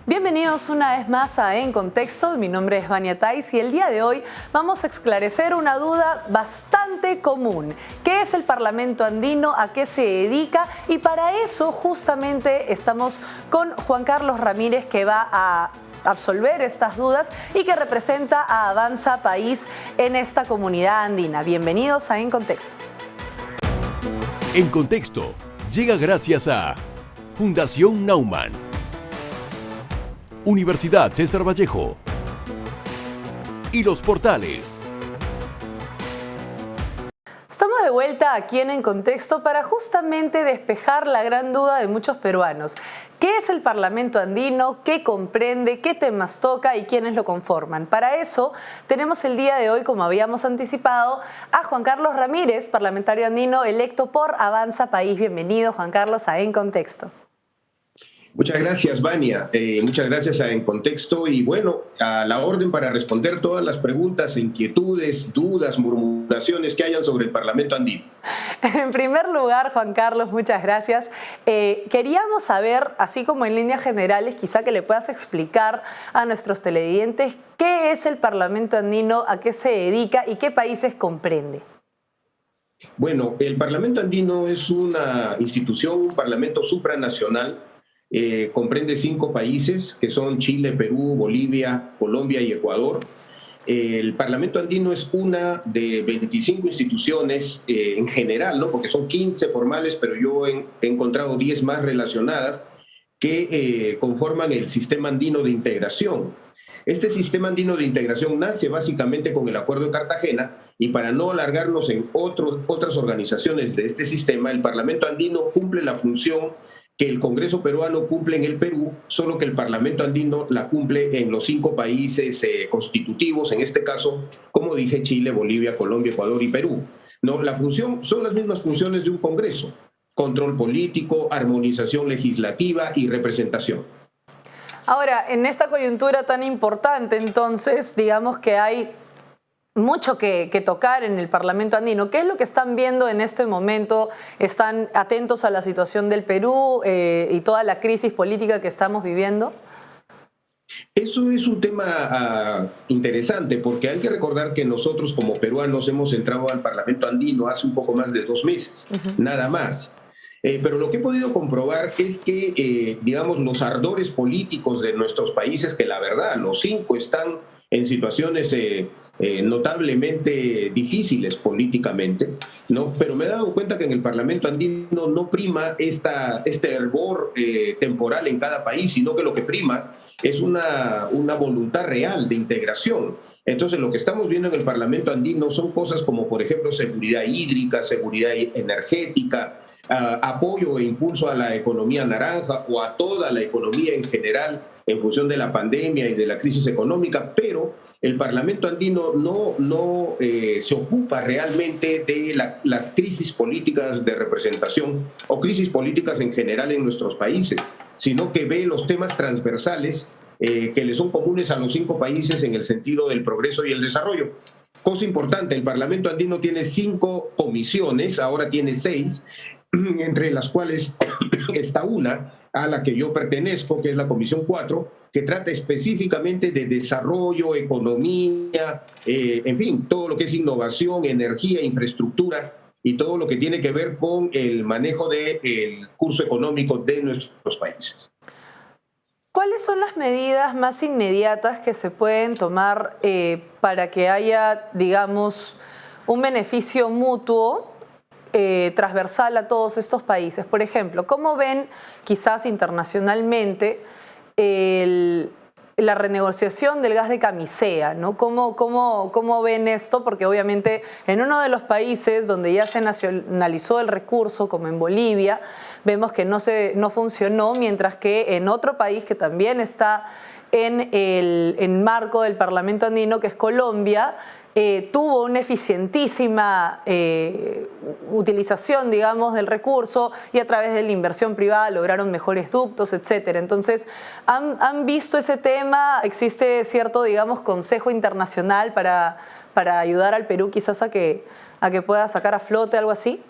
Bienvenidos una vez más a En Contexto. Mi nombre es Vania Tais y el día de hoy vamos a esclarecer una duda bastante común. ¿Qué es el Parlamento Andino? ¿A qué se dedica? Y para eso justamente estamos con Juan Carlos Ramírez, que va a absolver estas dudas y que representa a Avanza País en esta comunidad andina. Bienvenidos a En Contexto. En Contexto llega gracias a Fundación Naumann, Universidad César Vallejo y Los Portales. Estamos de vuelta aquí en Contexto para justamente despejar la gran duda de muchos peruanos. ¿Qué es el Parlamento Andino? ¿Qué comprende? ¿Qué temas toca? ¿Y quiénes lo conforman? Para eso tenemos el día de hoy, como habíamos anticipado, a Juan Carlos Ramírez, parlamentario andino electo por Avanza País. Bienvenido, Juan Carlos, a En Contexto. Muchas gracias, Vania. Muchas gracias a En Contexto y bueno, a la orden para responder todas las preguntas, inquietudes, dudas, murmuraciones que hayan sobre el Parlamento Andino. En primer lugar, Juan Carlos, muchas gracias. Queríamos saber, así como en líneas generales, quizá que le puedas explicar a nuestros televidentes qué es el Parlamento Andino, a qué se dedica y qué países comprende. Bueno, el Parlamento Andino es una institución, un parlamento supranacional. Comprende 5 países que son Chile, Perú, Bolivia, Colombia y Ecuador. El Parlamento Andino es una de 25 instituciones en general, ¿no? Porque son 15 formales, pero yo he encontrado 10 más relacionadas que conforman el Sistema Andino de Integración. Este Sistema Andino de Integración nace básicamente con el Acuerdo de Cartagena y para no alargarnos en otras organizaciones de este sistema, el Parlamento Andino cumple la función que el Congreso peruano cumple en el Perú, solo que el Parlamento Andino la cumple en los 5 países constitutivos, en este caso, como dije, Chile, Bolivia, Colombia, Ecuador y Perú. No, la función son las mismas funciones de un Congreso: control político, armonización legislativa y representación. Ahora, en esta coyuntura tan importante, entonces, digamos que hay mucho que tocar en el Parlamento Andino. ¿Qué es lo que están viendo en este momento? ¿Están atentos a la situación del Perú y toda la crisis política que estamos viviendo? Eso es un tema interesante, porque hay que recordar que nosotros como peruanos hemos entrado al Parlamento Andino hace un poco más de 2 meses, nada más. Pero lo que he podido comprobar es que, digamos, los ardores políticos de nuestros países, que la verdad, los 5 están en situaciones notablemente difíciles políticamente, ¿no? Pero me he dado cuenta que en el Parlamento Andino no prima este hervor temporal en cada país, sino que lo que prima es una voluntad real de integración. Entonces, lo que estamos viendo en el Parlamento Andino son cosas como, por ejemplo, seguridad hídrica, seguridad energética, apoyo e impulso a la economía naranja o a toda la economía en general en función de la pandemia y de la crisis económica, pero el Parlamento Andino no se ocupa realmente de las crisis políticas de representación o crisis políticas en general en nuestros países, sino que ve los temas transversales que le son comunes a los 5 países en el sentido del progreso y el desarrollo. Cosa importante, el Parlamento Andino tiene 5 comisiones, ahora tiene 6, entre las cuales está una a la que yo pertenezco, que es la Comisión 4, que trata específicamente de desarrollo, economía, en fin, todo lo que es innovación, energía, infraestructura y todo lo que tiene que ver con el manejo del curso económico de nuestros países. ¿Cuáles son las medidas más inmediatas que se pueden tomar para que haya, digamos, un beneficio mutuo transversal a todos estos países? Por ejemplo, ¿cómo ven quizás internacionalmente la renegociación del gas de camisea, ¿no? ¿Cómo ven esto? Porque obviamente en uno de los países donde ya se nacionalizó el recurso, como en Bolivia, vemos que no funcionó, mientras que en otro país que también está en el marco del Parlamento Andino, que es Colombia, tuvo una eficientísima utilización, digamos, del recurso y a través de la inversión privada lograron mejores ductos, etcétera. Entonces, ¿han visto ese tema? ¿Existe cierto, digamos, consejo internacional para ayudar al Perú quizás a que pueda sacar a flote algo así?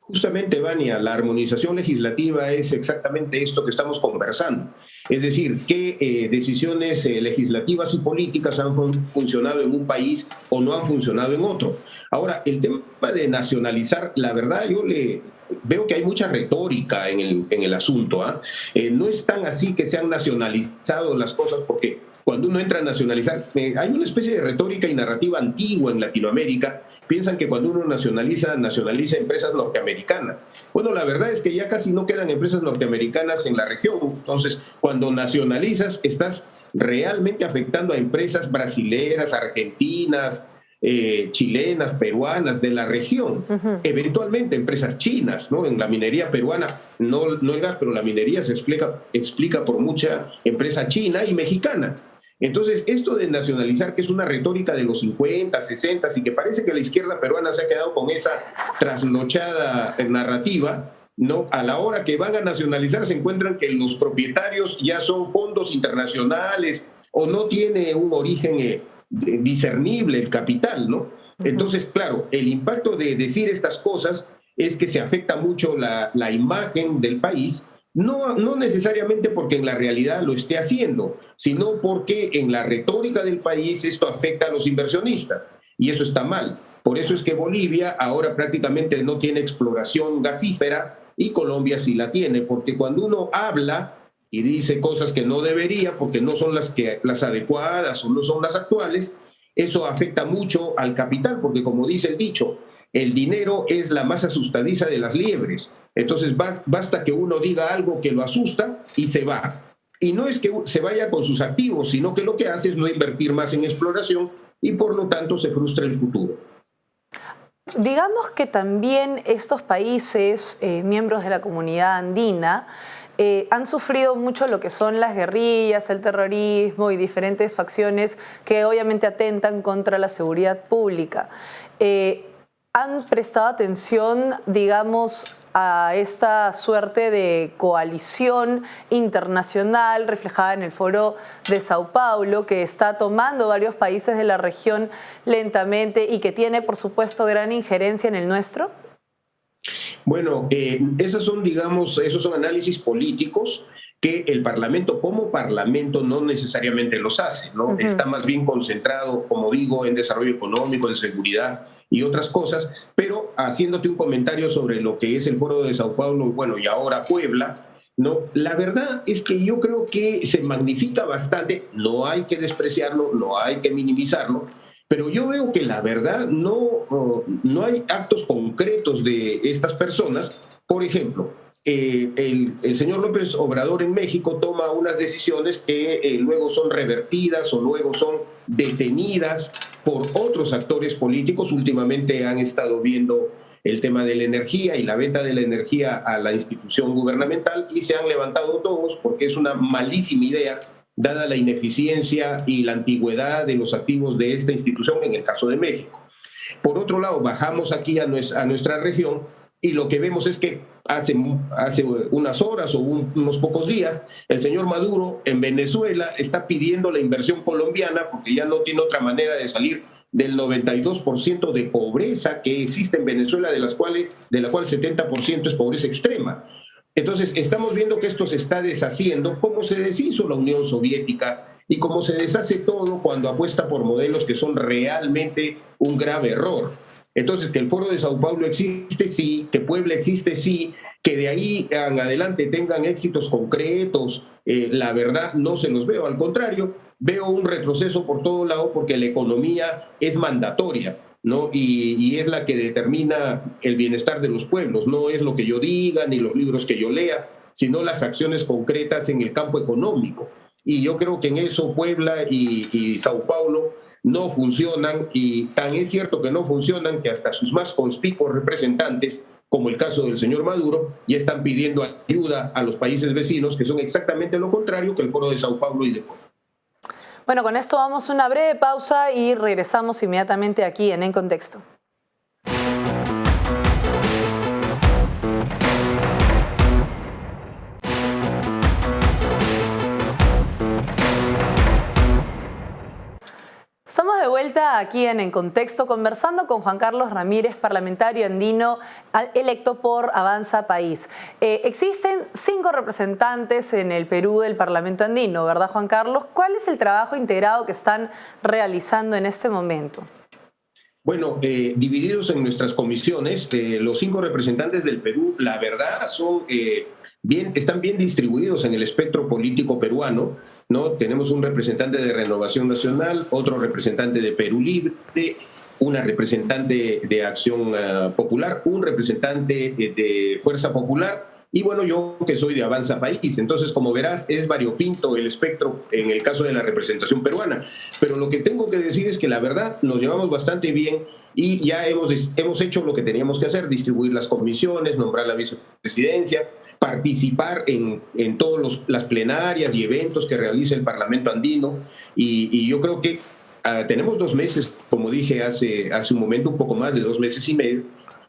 Justamente, Vania, la armonización legislativa es exactamente esto que estamos conversando. Es decir, qué decisiones legislativas y políticas han funcionado en un país o no han funcionado en otro. Ahora, el tema de nacionalizar, la verdad, veo que hay mucha retórica en el asunto. No es tan así que se han nacionalizado las cosas, porque cuando uno entra a nacionalizar, hay una especie de retórica y narrativa antigua en Latinoamérica. Piensan que cuando uno nacionaliza empresas norteamericanas. Bueno, la verdad es que ya casi no quedan empresas norteamericanas en la región. Entonces, cuando nacionalizas, estás realmente afectando a empresas brasileras, argentinas, chilenas, peruanas de la región. Eventualmente empresas chinas, ¿no? En la minería peruana, no el gas, pero la minería se explica por mucha empresa china y mexicana. Entonces, esto de nacionalizar, que es una retórica de los 50, 60, y que parece que la izquierda peruana se ha quedado con esa trasnochada narrativa, ¿no? A la hora que van a nacionalizar se encuentran que los propietarios ya son fondos internacionales o no tiene un origen discernible el capital, ¿no? Entonces, claro, el impacto de decir estas cosas es que se afecta mucho la imagen del país. No necesariamente porque en la realidad lo esté haciendo, sino porque en la retórica del país esto afecta a los inversionistas y eso está mal. Por eso es que Bolivia ahora prácticamente no tiene exploración gasífera y Colombia sí la tiene, porque cuando uno habla y dice cosas que no debería porque no son las adecuadas o no son las actuales, eso afecta mucho al capital, porque como dice el dicho, el dinero es la más asustadiza de las liebres. Entonces basta que uno diga algo que lo asusta y se va. Y no es que se vaya con sus activos, sino que lo que hace es no invertir más en exploración y por lo tanto se frustra el futuro. Digamos que también estos países, miembros de la comunidad andina, han sufrido mucho lo que son las guerrillas, el terrorismo y diferentes facciones que obviamente atentan contra la seguridad pública. ¿Han prestado atención, digamos, a esta suerte de coalición internacional reflejada en el Foro de Sao Paulo, que está tomando varios países de la región lentamente y que tiene, por supuesto, gran injerencia en el nuestro? Bueno, esos son análisis políticos que el Parlamento como Parlamento no necesariamente los hace, ¿no? Está más bien concentrado, como digo, en desarrollo económico, en seguridad y otras cosas, pero haciéndote un comentario sobre lo que es el Foro de Sao Paulo, bueno, y ahora Puebla, ¿no? La verdad es que yo creo que se magnifica bastante, no hay que despreciarlo, no hay que minimizarlo, pero yo veo que la verdad no hay actos concretos de estas personas. Por ejemplo, el señor López Obrador en México toma unas decisiones que luego son revertidas o luego son detenidas por otros actores políticos. Últimamente han estado viendo el tema de la energía y la venta de la energía a la institución gubernamental y se han levantado todos porque es una malísima idea dada la ineficiencia y la antigüedad de los activos de esta institución en el caso de México. Por otro lado, bajamos aquí a nuestra región y lo que vemos es que hace unas horas o unos pocos días, el señor Maduro en Venezuela está pidiendo la inversión colombiana porque ya no tiene otra manera de salir del 92% de pobreza que existe en Venezuela, de la cual 70% es pobreza extrema. Entonces, estamos viendo que esto se está deshaciendo, como se deshizo la Unión Soviética y como se deshace todo cuando apuesta por modelos que son realmente un grave error. Entonces, que el Foro de Sao Paulo existe, sí, que Puebla existe, sí, que de ahí en adelante tengan éxitos concretos, la verdad no se los veo, al contrario, veo un retroceso por todo lado porque la economía es mandatoria, ¿no? Y es la que determina el bienestar de los pueblos, no es lo que yo diga ni los libros que yo lea, sino las acciones concretas en el campo económico. Y yo creo que en eso Puebla y Sao Paulo no funcionan, y tan es cierto que no funcionan que hasta sus más conspicuos representantes, como el caso del señor Maduro, ya están pidiendo ayuda a los países vecinos, que son exactamente lo contrario que el Foro de Sao Paulo y de Puebla. Bueno, con esto vamos a una breve pausa y regresamos inmediatamente aquí en Contexto. Estamos de vuelta aquí en Contexto conversando con Juan Carlos Ramírez, parlamentario andino electo por Avanza País. Existen 5 representantes en el Perú del Parlamento andino, ¿verdad, Juan Carlos? ¿Cuál es el trabajo integrado que están realizando en este momento? Bueno, divididos en nuestras comisiones, los 5 representantes del Perú, la verdad, están bien distribuidos en el espectro político peruano, ¿no? Tenemos un representante de Renovación Nacional, otro representante de Perú Libre, una representante de Acción Popular, un representante de Fuerza Popular, y bueno, yo que soy de Avanza País. Entonces, como verás, es variopinto el espectro en el caso de la representación peruana. Pero lo que tengo que decir es que la verdad nos llevamos bastante bien y ya hemos hecho lo que teníamos que hacer: distribuir las comisiones, nombrar la vicepresidencia, participar en todas las plenarias y eventos que realiza el Parlamento andino. Y yo creo que tenemos 2 meses, como dije hace un momento, un poco más de 2 meses y medio,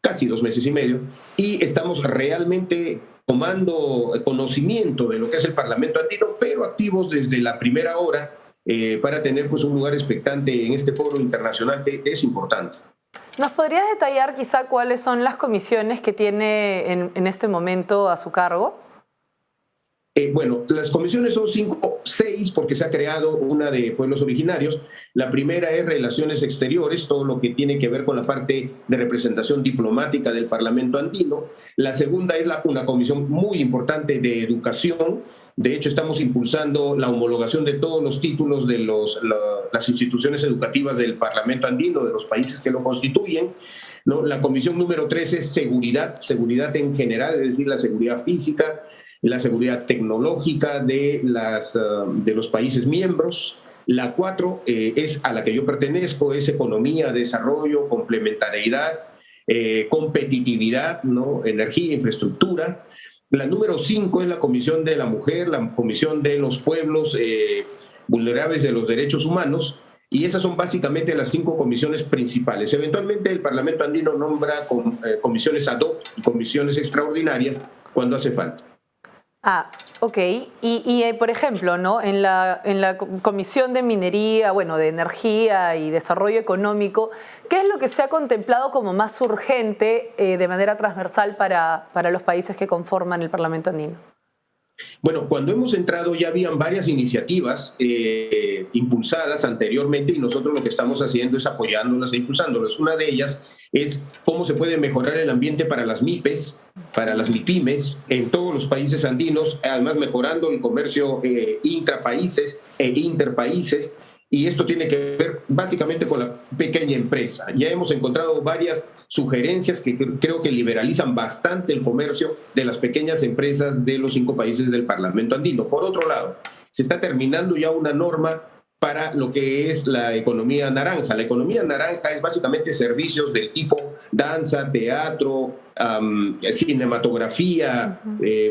casi 2 meses y medio, y estamos realmente tomando conocimiento de lo que es el Parlamento andino, pero activos desde la primera hora para tener pues un lugar expectante en este foro internacional que es importante. ¿Nos podrías detallar quizá cuáles son las comisiones que tiene en este momento a su cargo? Bueno, las comisiones son 6 porque se ha creado una de pueblos originarios. La primera es Relaciones Exteriores, todo lo que tiene que ver con la parte de representación diplomática del Parlamento andino. La segunda es una comisión muy importante de Educación. De hecho, estamos impulsando la homologación de todos los títulos de las instituciones educativas del Parlamento andino, de los países que lo constituyen, ¿no? La comisión número 3 es seguridad en general, es decir, la seguridad física, la seguridad tecnológica de los países miembros. La 4 es a la que yo pertenezco, es economía, desarrollo, complementariedad, competitividad, ¿no? Energía, infraestructura. La número 5 es la Comisión de la Mujer, la Comisión de los Pueblos Vulnerables de los Derechos Humanos, y esas son básicamente las 5 comisiones principales. Eventualmente el Parlamento andino nombra comisiones ad hoc y comisiones extraordinarias cuando hace falta. Ok. Y por ejemplo, ¿no? En la Comisión de Minería, de Energía y Desarrollo Económico, ¿qué es lo que se ha contemplado como más urgente de manera transversal para los países que conforman el Parlamento andino? Bueno, cuando hemos entrado ya habían varias iniciativas impulsadas anteriormente, y nosotros lo que estamos haciendo es apoyándolas e impulsándolas. Una de ellas es cómo se puede mejorar el ambiente para las MIPES, para las MIPIMES en todos los países andinos, además mejorando el comercio intrapaíses e interpaíses. Y esto tiene que ver básicamente con la pequeña empresa. Ya hemos encontrado varias sugerencias que creo que liberalizan bastante el comercio de las pequeñas empresas de los 5 países del Parlamento andino. Por otro lado, se está terminando ya una norma para lo que es la economía naranja. La economía naranja es básicamente servicios del tipo danza, teatro, cinematografía,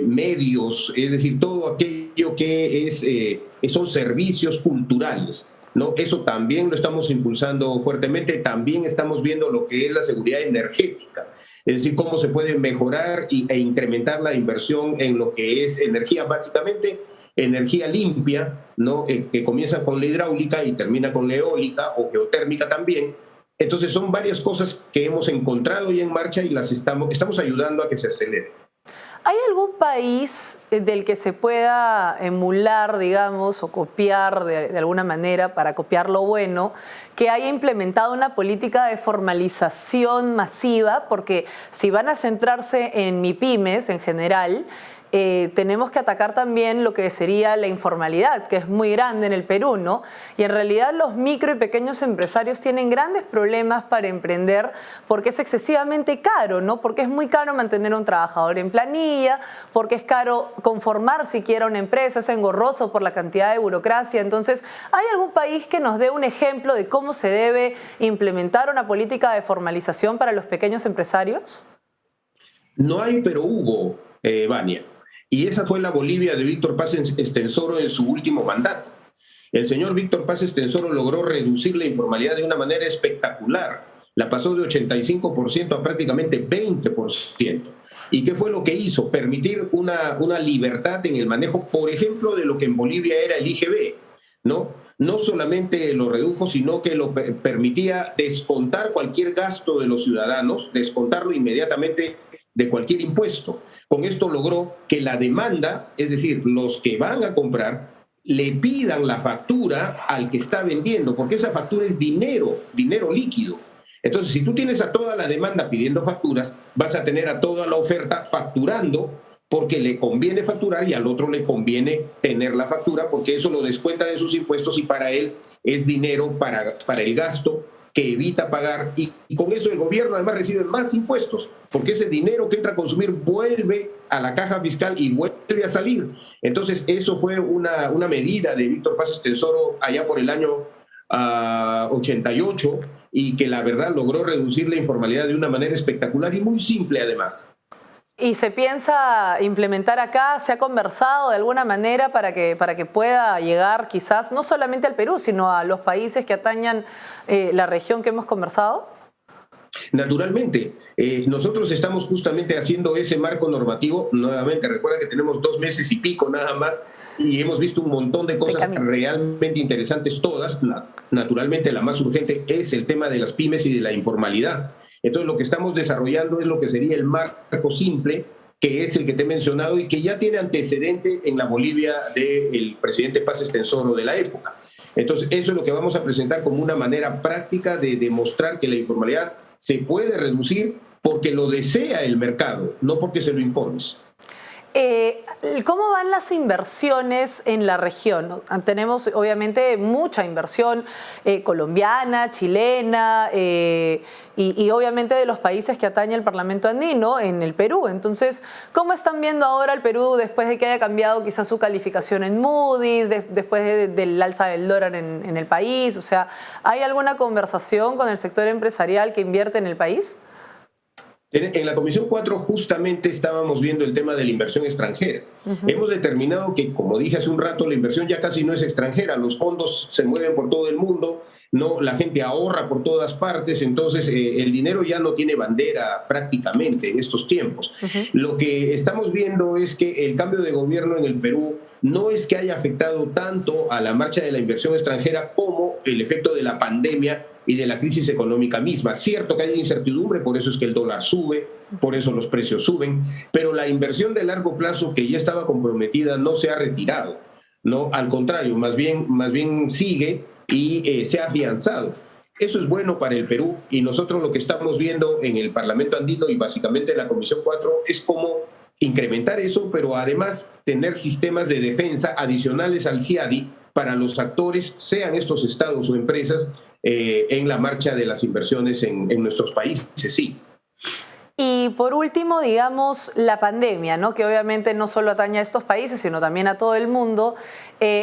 medios, es decir, todo aquello que son servicios culturales, ¿no? Eso también lo estamos impulsando fuertemente. También estamos viendo lo que es la seguridad energética, es decir, cómo se puede mejorar e incrementar la inversión en lo que es energía, básicamente energía limpia, ¿no? Que comienza con la hidráulica y termina con la eólica o geotérmica también. Entonces son varias cosas que hemos encontrado ya en marcha y las estamos ayudando a que se acelere. ¿Hay algún país del que se pueda emular, digamos, o copiar de alguna manera, para copiar lo bueno, que haya implementado una política de formalización masiva? Porque si van a centrarse en MIPIMES en general, tenemos que atacar también lo que sería la informalidad, que es muy grande en el Perú, ¿no? Y en realidad los micro y pequeños empresarios tienen grandes problemas para emprender porque es excesivamente caro, ¿no? Porque es muy caro mantener a un trabajador en planilla, porque es caro conformar siquiera una empresa, es engorroso por la cantidad de burocracia. Entonces, ¿hay algún país que nos dé un ejemplo de cómo se debe implementar una política de formalización para los pequeños empresarios? No hay, pero hubo, Vania. Y esa fue la Bolivia de Víctor Paz Estenssoro en su último mandato. El señor Víctor Paz Estenssoro logró reducir la informalidad de una manera espectacular. La pasó de 85% a prácticamente 20%. ¿Y qué fue lo que hizo? Permitir una libertad en el manejo, por ejemplo, de lo que en Bolivia era el IGB, ¿no? no solamente lo redujo, sino que lo permitía descontar cualquier gasto de los ciudadanos, descontarlo inmediatamente de cualquier impuesto. Con esto logró que la demanda, es decir, los que van a comprar, le pidan la factura al que está vendiendo, porque esa factura es dinero líquido. Entonces, si tú tienes a toda la demanda pidiendo facturas, vas a tener a toda la oferta facturando, porque le conviene facturar y al otro le conviene tener la factura, porque eso lo descuenta de sus impuestos y para él es dinero para el gasto que evita pagar, y con eso el gobierno además recibe más impuestos, porque ese dinero que entra a consumir vuelve a la caja fiscal y vuelve a salir. Entonces, eso fue una medida de Víctor Paz Estenssoro allá por el año 88, y que la verdad logró reducir la informalidad de una manera espectacular y muy simple además. ¿Y se piensa implementar acá? ¿Se ha conversado de alguna manera para que pueda llegar quizás no solamente al Perú, sino a los países que atañan la región que hemos conversado? Naturalmente, nosotros estamos justamente haciendo ese marco normativo. Nuevamente, recuerda que tenemos 2 meses y pico nada más y hemos visto un montón de cosas realmente interesantes todas. Naturalmente, la más urgente es el tema de las pymes y de la informalidad. Entonces, lo que estamos desarrollando es lo que sería el marco simple, que es el que te he mencionado y que ya tiene antecedente en la Bolivia del presidente Paz Estenssoro de la época. Entonces, eso es lo que vamos a presentar como una manera práctica de demostrar que la informalidad se puede reducir porque lo desea el mercado, no porque se lo impones. ¿Cómo van las inversiones en la región? Tenemos obviamente mucha inversión colombiana, chilena y obviamente de los países que atañe el Parlamento andino en el Perú. Entonces, ¿cómo están viendo ahora el Perú después de que haya cambiado quizás su calificación en Moody's, después del alza del dólar en el país? O sea, ¿hay alguna conversación con el sector empresarial que invierte en el país? En la Comisión 4 justamente estábamos viendo el tema de la inversión extranjera. Hemos determinado que, como dije hace un rato, la inversión ya casi no es extranjera, los fondos se mueven por todo el mundo, no, la gente ahorra por todas partes, entonces el dinero ya no tiene bandera prácticamente en estos tiempos. Lo que estamos viendo es que el cambio de gobierno en el Perú no es que haya afectado tanto a la marcha de la inversión extranjera como el efecto de la pandemia y de la crisis económica misma. Cierto que hay incertidumbre, por eso es que el dólar sube, por eso los precios suben, pero la inversión de largo plazo que ya estaba comprometida no se ha retirado, no, al contrario, más bien sigue y se ha afianzado. Eso es bueno para el Perú y nosotros lo que estamos viendo en el Parlamento andino y básicamente en la Comisión 4 es cómo incrementar eso, pero además tener sistemas de defensa adicionales al CIADI para los actores, sean estos estados o empresas, en la marcha de las inversiones en nuestros países, sí. Y por último, digamos, la pandemia, ¿no? Que obviamente no solo atañe a estos países, sino también a todo el mundo.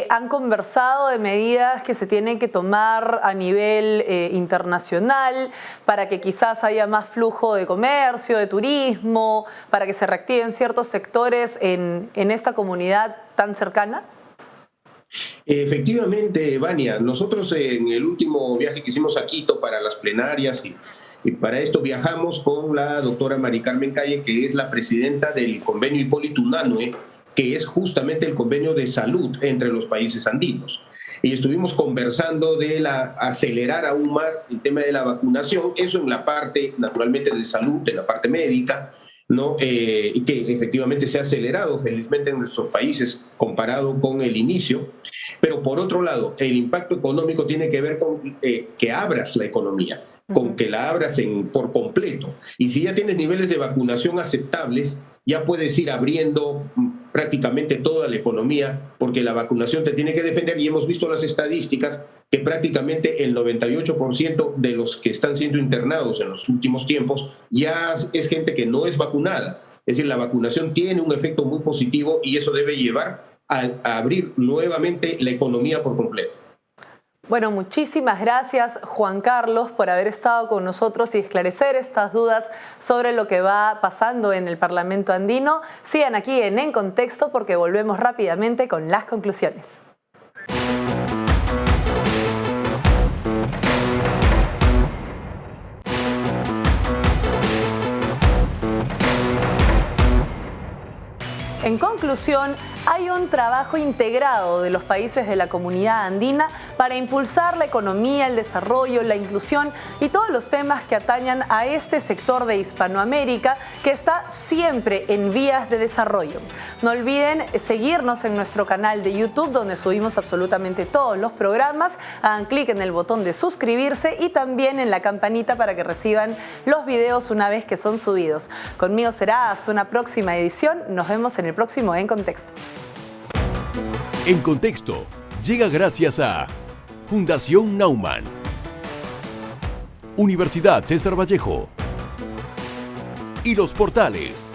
Han conversado de medidas que se tienen que tomar a nivel internacional para que quizás haya más flujo de comercio, de turismo, para que se reactiven ciertos sectores en esta comunidad tan cercana. Efectivamente, Vania, nosotros en el último viaje que hicimos a Quito para las plenarias y para esto viajamos con la doctora Mari Carmen Calle, que es la presidenta del convenio Hipólito Unanue, que es justamente el convenio de salud entre los países andinos. Y estuvimos conversando de acelerar aún más el tema de la vacunación, eso en la parte naturalmente de salud, de la parte médica, ¿no? Y que efectivamente se ha acelerado felizmente en nuestros países comparado con el inicio, pero por otro lado el impacto económico tiene que ver con que abras la economía, con que la abras por completo, y si ya tienes niveles de vacunación aceptables ya puedes ir abriendo prácticamente toda la economía porque la vacunación te tiene que defender y hemos visto las estadísticas que prácticamente el 98% de los que están siendo internados en los últimos tiempos ya es gente que no es vacunada. Es decir, la vacunación tiene un efecto muy positivo y eso debe llevar a abrir nuevamente la economía por completo. Bueno, muchísimas gracias, Juan Carlos, por haber estado con nosotros y esclarecer estas dudas sobre lo que va pasando en el Parlamento andino. Sigan aquí en Contexto porque volvemos rápidamente con las conclusiones. En conclusión, hay un trabajo integrado de los países de la comunidad andina para impulsar la economía, el desarrollo, la inclusión y todos los temas que atañan a este sector de Hispanoamérica que está siempre en vías de desarrollo. No olviden seguirnos en nuestro canal de YouTube, donde subimos absolutamente todos los programas. Hagan clic en el botón de suscribirse y también en la campanita para que reciban los videos una vez que son subidos. Conmigo será hasta una próxima edición. Nos vemos en el próximo En Contexto. En Contexto llega gracias a Fundación Naumann, Universidad César Vallejo y Los Portales.